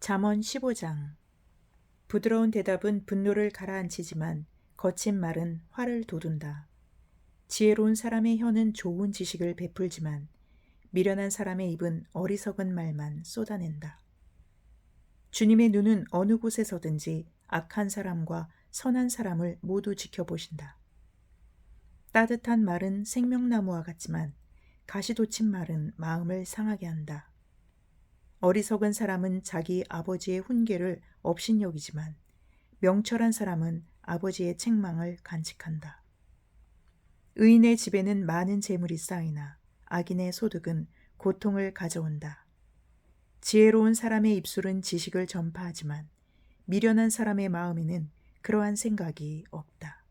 잠언 15장. 부드러운 대답은 분노를 가라앉히지만 거친 말은 화를 돋운다. 지혜로운 사람의 혀는 좋은 지식을 베풀지만 미련한 사람의 입은 어리석은 말만 쏟아낸다. 주님의 눈은 어느 곳에서든지 악한 사람과 선한 사람을 모두 지켜보신다. 따뜻한 말은 생명나무와 같지만 가시돋친 말은 마음을 상하게 한다. 어리석은 사람은 자기 아버지의 훈계를 업신여기지만 명철한 사람은 아버지의 책망을 간직한다. 의인의 집에는 많은 재물이 쌓이나 악인의 소득은 고통을 가져온다. 지혜로운 사람의 입술은 지식을 전파하지만 미련한 사람의 마음에는 그러한 생각이 없다.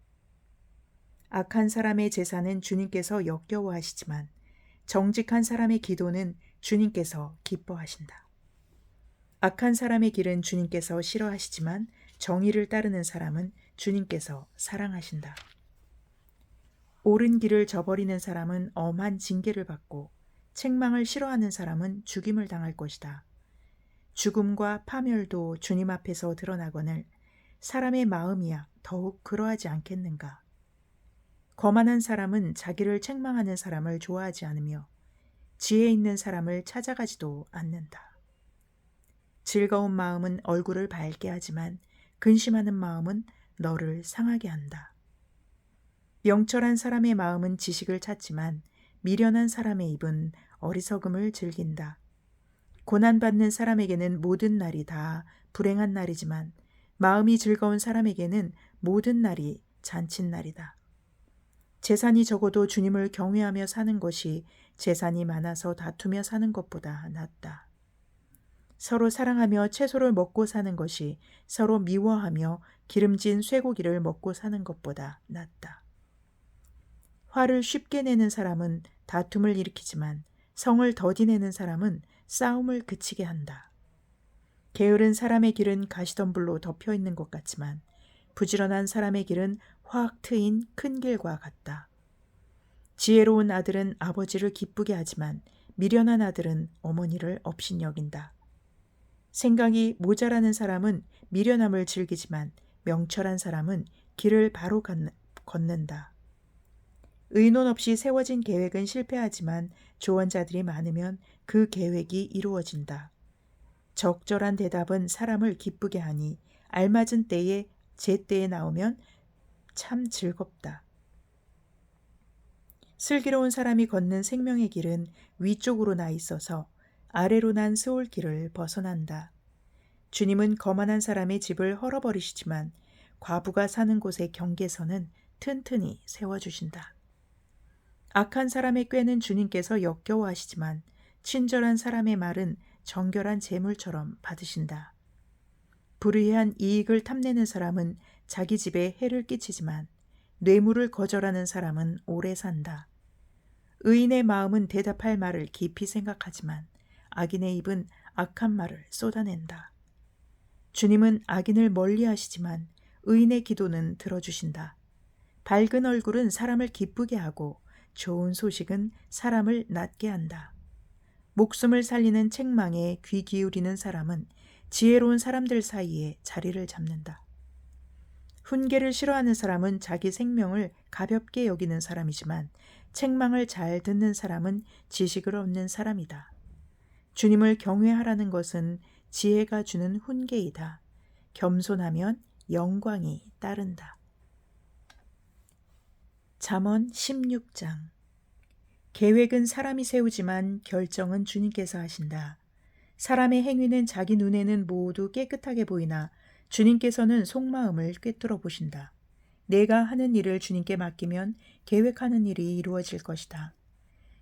악한 사람의 제사는 주님께서 역겨워하시지만 정직한 사람의 기도는 주님께서 기뻐하신다. 악한 사람의 길은 주님께서 싫어하시지만 정의를 따르는 사람은 주님께서 사랑하신다. 옳은 길을 저버리는 사람은 엄한 징계를 받고 책망을 싫어하는 사람은 죽임을 당할 것이다. 죽음과 파멸도 주님 앞에서 드러나거늘 사람의 마음이야 더욱 그러하지 않겠는가. 거만한 사람은 자기를 책망하는 사람을 좋아하지 않으며 지혜 있는 사람을 찾아가지도 않는다. 즐거운 마음은 얼굴을 밝게 하지만 근심하는 마음은 너를 상하게 한다. 명철한 사람의 마음은 지식을 찾지만 미련한 사람의 입은 어리석음을 즐긴다. 고난받는 사람에게는 모든 날이 다 불행한 날이지만 마음이 즐거운 사람에게는 모든 날이 잔칫날이다. 재산이 적어도 주님을 경외하며 사는 것이 재산이 많아서 다투며 사는 것보다 낫다. 서로 사랑하며 채소를 먹고 사는 것이 서로 미워하며 기름진 쇠고기를 먹고 사는 것보다 낫다. 화를 쉽게 내는 사람은 다툼을 일으키지만 성을 더디내는 사람은 싸움을 그치게 한다. 게으른 사람의 길은 가시덤불로 덮여 있는 것 같지만 부지런한 사람의 길은 확 트인 큰 길과 같다. 지혜로운 아들은 아버지를 기쁘게 하지만 미련한 아들은 어머니를 업신여긴다. 생각이 모자라는 사람은 미련함을 즐기지만 명철한 사람은 길을 바로 걷는다. 의논 없이 세워진 계획은 실패하지만 조언자들이 많으면 그 계획이 이루어진다. 적절한 대답은 사람을 기쁘게 하니 알맞은 때에 제때에 나오면 참 즐겁다. 슬기로운 사람이 걷는 생명의 길은 위쪽으로 나 있어서 아래로 난 스올길을 벗어난다. 주님은 거만한 사람의 집을 헐어버리시지만 과부가 사는 곳의 경계선은 튼튼히 세워주신다. 악한 사람의 꾀는 주님께서 역겨워하시지만 친절한 사람의 말은 정결한 재물처럼 받으신다. 불의한 이익을 탐내는 사람은 자기 집에 해를 끼치지만 뇌물을 거절하는 사람은 오래 산다. 의인의 마음은 대답할 말을 깊이 생각하지만 악인의 입은 악한 말을 쏟아낸다. 주님은 악인을 멀리하시지만 의인의 기도는 들어주신다. 밝은 얼굴은 사람을 기쁘게 하고 좋은 소식은 사람을 낫게 한다. 목숨을 살리는 책망에 귀 기울이는 사람은 지혜로운 사람들 사이에 자리를 잡는다. 훈계를 싫어하는 사람은 자기 생명을 가볍게 여기는 사람이지만 책망을 잘 듣는 사람은 지식을 얻는 사람이다. 주님을 경외하라는 것은 지혜가 주는 훈계이다. 겸손하면 영광이 따른다. 잠언 16장. 계획은 사람이 세우지만 결정은 주님께서 하신다. 사람의 행위는 자기 눈에는 모두 깨끗하게 보이나 주님께서는 속마음을 꿰뚫어 보신다. 내가 하는 일을 주님께 맡기면 계획하는 일이 이루어질 것이다.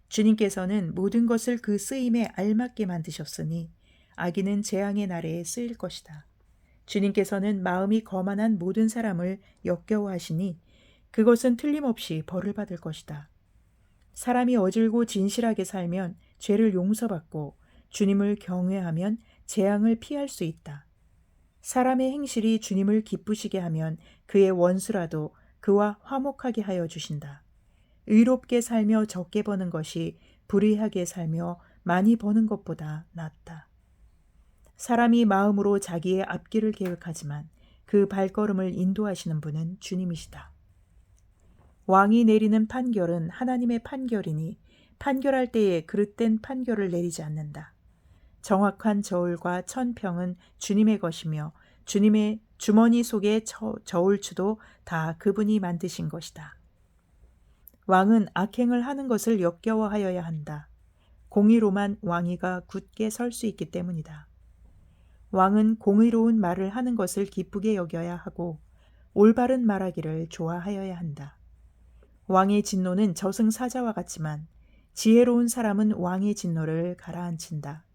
주님께서는 모든 것을 그 쓰임에 알맞게 만드셨으니 악인은 재앙의 날에 쓰일 것이다. 주님께서는 마음이 거만한 모든 사람을 역겨워하시니 그것은 틀림없이 벌을 받을 것이다. 사람이 어질고 진실하게 살면 죄를 용서받고 주님을 경외하면 재앙을 피할 수 있다. 사람의 행실이 주님을 기쁘시게 하면 그의 원수라도 그와 화목하게 하여 주신다. 의롭게 살며 적게 버는 것이 불의하게 살며 많이 버는 것보다 낫다. 사람이 마음으로 자기의 앞길을 계획하지만 그 발걸음을 인도하시는 분은 주님이시다. 왕이 내리는 판결은 하나님의 판결이니 판결할 때에 그릇된 판결을 내리지 않는다. 정확한 저울과 천평은 주님의 것이며 주님의 주머니 속의 저울추도 다 그분이 만드신 것이다. 왕은 악행을 하는 것을 역겨워하여야 한다. 공의로만 왕위가 굳게 설 수 있기 때문이다. 왕은 공의로운 말을 하는 것을 기쁘게 여겨야 하고 올바른 말하기를 좋아하여야 한다. 왕의 진노는 저승사자와 같지만 지혜로운 사람은 왕의 진노를 가라앉힌다.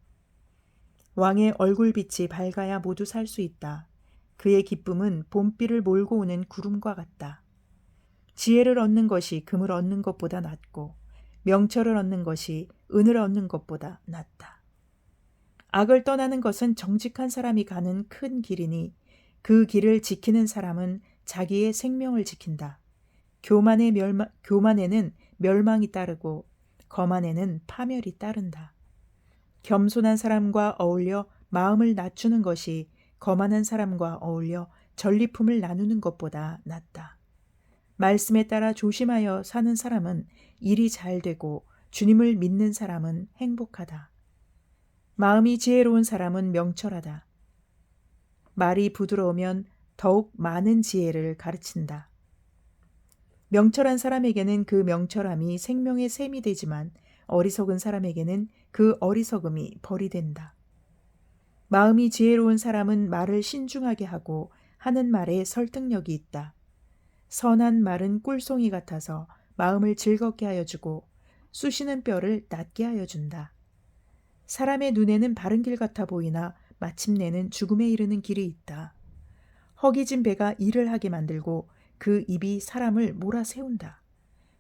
왕의 얼굴빛이 밝아야 모두 살 수 있다. 그의 기쁨은 봄비를 몰고 오는 구름과 같다. 지혜를 얻는 것이 금을 얻는 것보다 낫고 명철을 얻는 것이 은을 얻는 것보다 낫다. 악을 떠나는 것은 정직한 사람이 가는 큰 길이니 그 길을 지키는 사람은 자기의 생명을 지킨다. 교만에는 멸망이 따르고 거만에는 파멸이 따른다. 겸손한 사람과 어울려 마음을 낮추는 것이 거만한 사람과 어울려 전리품을 나누는 것보다 낫다. 말씀에 따라 조심하여 사는 사람은 일이 잘 되고 주님을 믿는 사람은 행복하다. 마음이 지혜로운 사람은 명철하다. 말이 부드러우면 더욱 많은 지혜를 가르친다. 명철한 사람에게는 그 명철함이 생명의 샘이 되지만 어리석은 사람에게는 그 어리석음이 벌이 된다. 마음이 지혜로운 사람은 말을 신중하게 하고 하는 말에 설득력이 있다. 선한 말은 꿀송이 같아서 마음을 즐겁게 하여 주고 쑤시는 뼈를 낫게 하여 준다. 사람의 눈에는 바른 길 같아 보이나 마침내는 죽음에 이르는 길이 있다. 허기진 배가 일을 하게 만들고 그 입이 사람을 몰아세운다.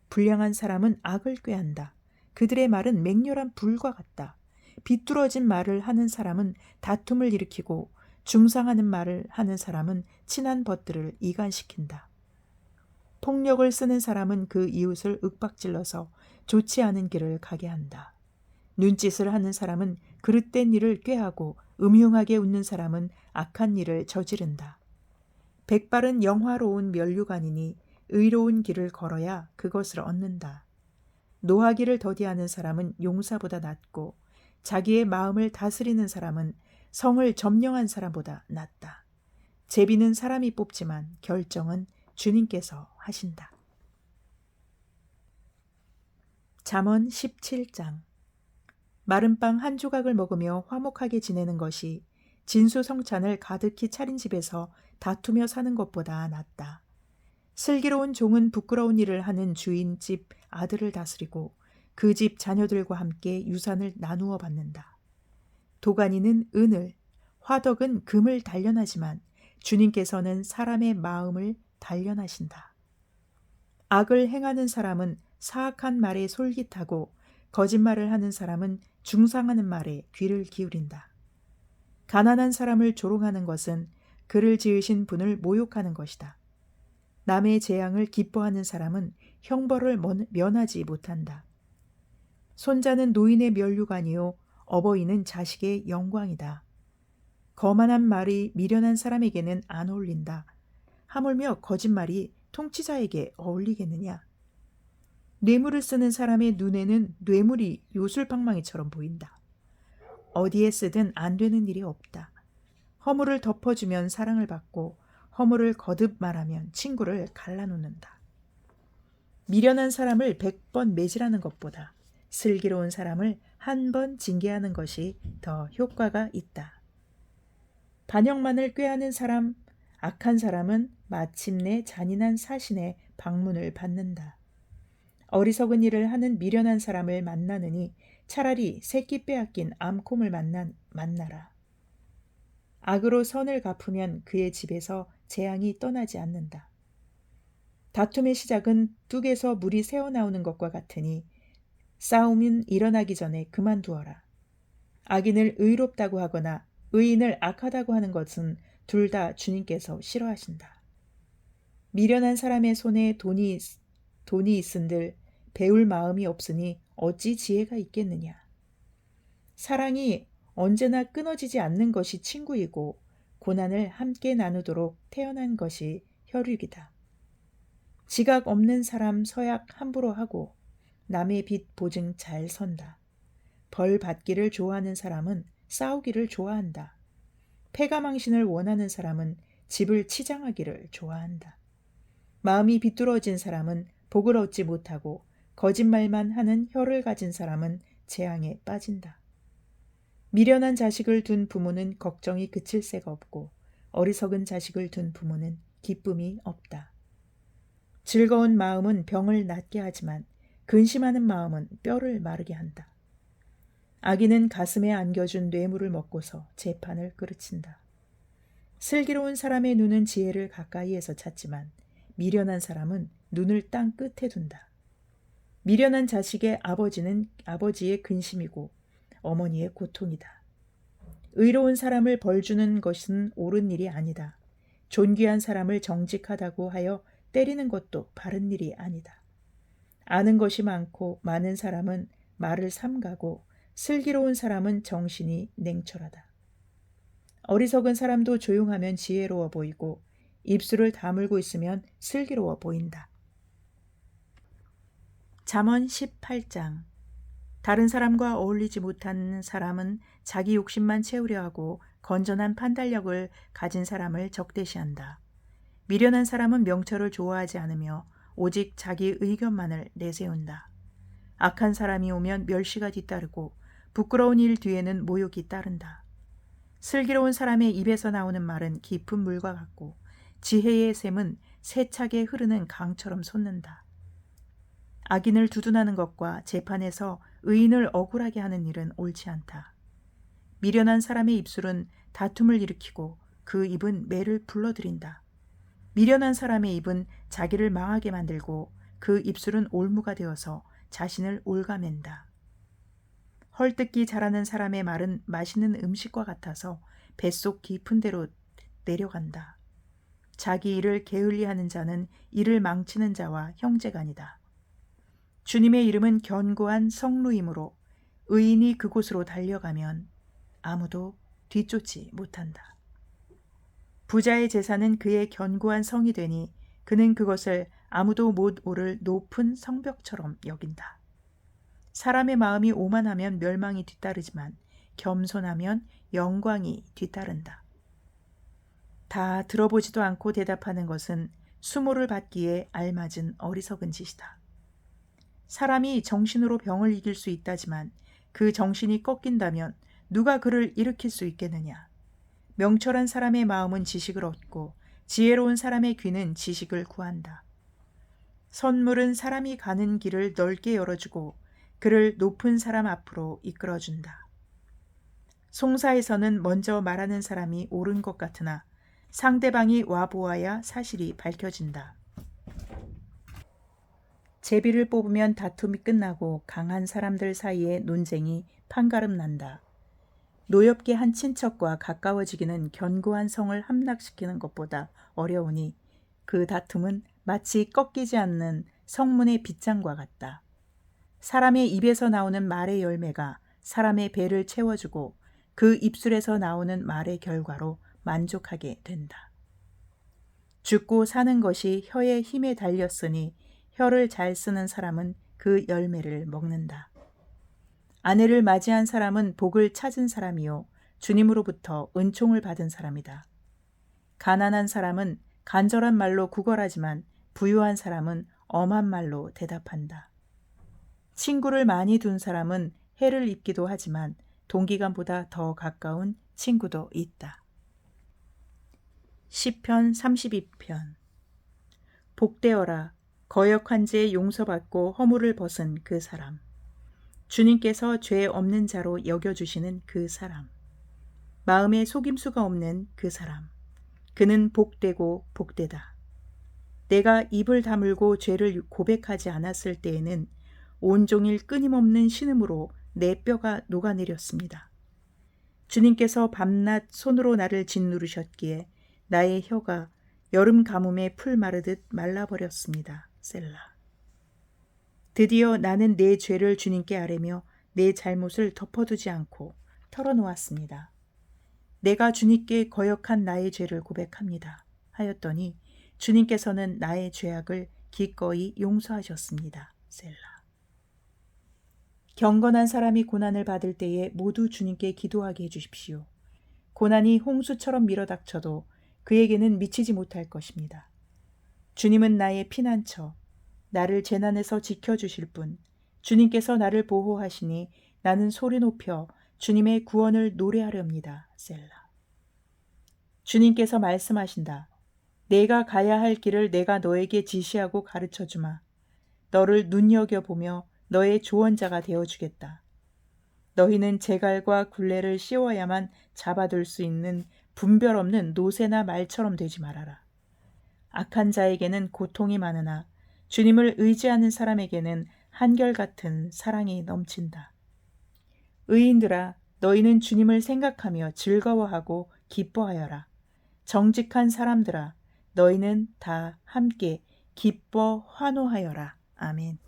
불량한 사람은 악을 꾀한다. 그들의 말은 맹렬한 불과 같다. 비뚤어진 말을 하는 사람은 다툼을 일으키고 중상하는 말을 하는 사람은 친한 벗들을 이간시킨다. 폭력을 쓰는 사람은 그 이웃을 윽박질러서 좋지 않은 길을 가게 한다. 눈짓을 하는 사람은 그릇된 일을 꾀하고 음흉하게 웃는 사람은 악한 일을 저지른다. 백발은 영화로운 면류관이니 의로운 길을 걸어야 그것을 얻는다. 노하기를 더디하는 사람은 용사보다 낫고 자기의 마음을 다스리는 사람은 성을 점령한 사람보다 낫다. 제비는 사람이 뽑지만 결정은 주님께서 하신다. 잠언 17장. 마른 빵 한 조각을 먹으며 화목하게 지내는 것이 진수성찬을 가득히 차린 집에서 다투며 사는 것보다 낫다. 슬기로운 종은 부끄러운 일을 하는 주인 집 아들을 다스리고 그 집 자녀들과 함께 유산을 나누어 받는다. 도가니는 은을, 화덕은 금을 단련하지만 주님께서는 사람의 마음을 단련하신다. 악을 행하는 사람은 사악한 말에 솔깃하고 거짓말을 하는 사람은 중상하는 말에 귀를 기울인다. 가난한 사람을 조롱하는 것은 그를 지으신 분을 모욕하는 것이다. 남의 재앙을 기뻐하는 사람은 형벌을 면하지 못한다. 손자는 노인의 면류관이요 어버이는 자식의 영광이다. 거만한 말이 미련한 사람에게는 안 어울린다. 하물며 거짓말이 통치자에게 어울리겠느냐. 뇌물을 쓰는 사람의 눈에는 뇌물이 요술방망이처럼 보인다. 어디에 쓰든 안 되는 일이 없다. 허물을 덮어주면 사랑을 받고 허물을 거듭 말하면 친구를 갈라놓는다. 미련한 사람을 100번 매질하는 것보다 슬기로운 사람을 한 번 징계하는 것이 더 효과가 있다. 반역만을 꾀하는 사람, 악한 사람은 마침내 잔인한 사신의 방문을 받는다. 어리석은 일을 하는 미련한 사람을 만나느니 차라리 새끼 빼앗긴 암콤을 만나라. 악으로 선을 갚으면 그의 집에서 재앙이 떠나지 않는다. 다툼의 시작은 뚝에서 물이 새어나오는 것과 같으니 싸움은 일어나기 전에 그만두어라. 악인을 의롭다고 하거나 의인을 악하다고 하는 것은 둘 다 주님께서 싫어하신다. 미련한 사람의 손에 돈이 있은들 배울 마음이 없으니 어찌 지혜가 있겠느냐. 사랑이 언제나 끊어지지 않는 것이 친구이고 고난을 함께 나누도록 태어난 것이 혈육이다. 지각 없는 사람 서약 함부로 하고 남의 빚 보증 잘 선다. 벌 받기를 좋아하는 사람은 싸우기를 좋아한다. 패가망신을 원하는 사람은 집을 치장하기를 좋아한다. 마음이 비뚤어진 사람은 복을 얻지 못하고 거짓말만 하는 혀를 가진 사람은 재앙에 빠진다. 미련한 자식을 둔 부모는 걱정이 그칠 새가 없고 어리석은 자식을 둔 부모는 기쁨이 없다. 즐거운 마음은 병을 낫게 하지만 근심하는 마음은 뼈를 마르게 한다. 아기는 가슴에 안겨준 뇌물을 먹고서 재판을 끄르친다. 슬기로운 사람의 눈은 지혜를 가까이에서 찾지만 미련한 사람은 눈을 땅 끝에 둔다. 미련한 자식의 아버지는 아버지의 근심이고 어머니의 고통이다. 의로운 사람을 벌주는 것은 옳은 일이 아니다. 존귀한 사람을 정직하다고 하여 때리는 것도 바른 일이 아니다. 아는 것이 많고 많은 사람은 말을 삼가고 슬기로운 사람은 정신이 냉철하다. 어리석은 사람도 조용하면 지혜로워 보이고 입술을 다물고 있으면 슬기로워 보인다. 잠언 18장. 다른 사람과 어울리지 못하는 사람은 자기 욕심만 채우려 하고 건전한 판단력을 가진 사람을 적대시한다. 미련한 사람은 명철을 좋아하지 않으며 오직 자기 의견만을 내세운다. 악한 사람이 오면 멸시가 뒤따르고 부끄러운 일 뒤에는 모욕이 따른다. 슬기로운 사람의 입에서 나오는 말은 깊은 물과 같고 지혜의 샘은 세차게 흐르는 강처럼 솟는다. 악인을 두둔하는 것과 재판에서 의인을 억울하게 하는 일은 옳지 않다. 미련한 사람의 입술은 다툼을 일으키고 그 입은 매를 불러들인다. 미련한 사람의 입은 자기를 망하게 만들고 그 입술은 올무가 되어서 자신을 올가맨다. 헐뜯기 잘하는 사람의 말은 맛있는 음식과 같아서 뱃속 깊은 데로 내려간다. 자기 일을 게을리하는 자는 일을 망치는 자와 형제간이다. 주님의 이름은 견고한 성루이므로 의인이 그곳으로 달려가면 아무도 뒤쫓지 못한다. 부자의 제사는 그의 견고한 성이 되니 그는 그것을 아무도 못 오를 높은 성벽처럼 여긴다. 사람의 마음이 오만하면 멸망이 뒤따르지만 겸손하면 영광이 뒤따른다. 다 들어보지도 않고 대답하는 것은 수모를 받기에 알맞은 어리석은 짓이다. 사람이 정신으로 병을 이길 수 있다지만 그 정신이 꺾인다면 누가 그를 일으킬 수 있겠느냐. 명철한 사람의 마음은 지식을 얻고 지혜로운 사람의 귀는 지식을 구한다. 선물은 사람이 가는 길을 넓게 열어주고 그를 높은 사람 앞으로 이끌어준다. 송사에서는 먼저 말하는 사람이 옳은 것 같으나 상대방이 와보아야 사실이 밝혀진다. 제비를 뽑으면 다툼이 끝나고 강한 사람들 사이에 논쟁이 판가름 난다. 노엽게 한 친척과 가까워지기는 견고한 성을 함락시키는 것보다 어려우니 그 다툼은 마치 꺾이지 않는 성문의 빗장과 같다. 사람의 입에서 나오는 말의 열매가 사람의 배를 채워주고 그 입술에서 나오는 말의 결과로 만족하게 된다. 죽고 사는 것이 혀의 힘에 달렸으니 혀를 잘 쓰는 사람은 그 열매를 먹는다. 아내를 맞이한 사람은 복을 찾은 사람이요 주님으로부터 은총을 받은 사람이다. 가난한 사람은 간절한 말로 구걸하지만 부유한 사람은 엄한 말로 대답한다. 친구를 많이 둔 사람은 해를 입기도 하지만 동기간보다 더 가까운 친구도 있다. 시편 32편. 복되어라 거역한 죄 용서받고 허물을 벗은 그 사람. 주님께서 죄 없는 자로 여겨주시는 그 사람. 마음에 속임수가 없는 그 사람. 그는 복되고 복되다. 내가 입을 다물고 죄를 고백하지 않았을 때에는 온종일 끊임없는 신음으로 내 뼈가 녹아내렸습니다. 주님께서 밤낮 손으로 나를 짓누르셨기에 나의 혀가 여름 가뭄에 풀 마르듯 말라버렸습니다. 셀라. 드디어 나는 내 죄를 주님께 아뢰며 내 잘못을 덮어두지 않고 털어놓았습니다. 내가 주님께 거역한 나의 죄를 고백합니다. 하였더니 주님께서는 나의 죄악을 기꺼이 용서하셨습니다. 셀라. 경건한 사람이 고난을 받을 때에 모두 주님께 기도하게 해주십시오. 고난이 홍수처럼 밀어닥쳐도 그에게는 미치지 못할 것입니다. 주님은 나의 피난처, 나를 재난에서 지켜주실 분, 주님께서 나를 보호하시니 나는 소리 높여 주님의 구원을 노래하렵니다. 셀라. 주님께서 말씀하신다. 내가 가야 할 길을 내가 너에게 지시하고 가르쳐 주마. 너를 눈여겨보며 너의 조언자가 되어주겠다. 너희는 제갈과 굴레를 씌워야만 잡아둘 수 있는 분별 없는 노새나 말처럼 되지 말아라. 악한 자에게는 고통이 많으나 주님을 의지하는 사람에게는 한결같은 사랑이 넘친다. 의인들아, 너희는 주님을 생각하며 즐거워하고 기뻐하여라. 정직한 사람들아, 너희는 다 함께 기뻐 환호하여라. 아멘.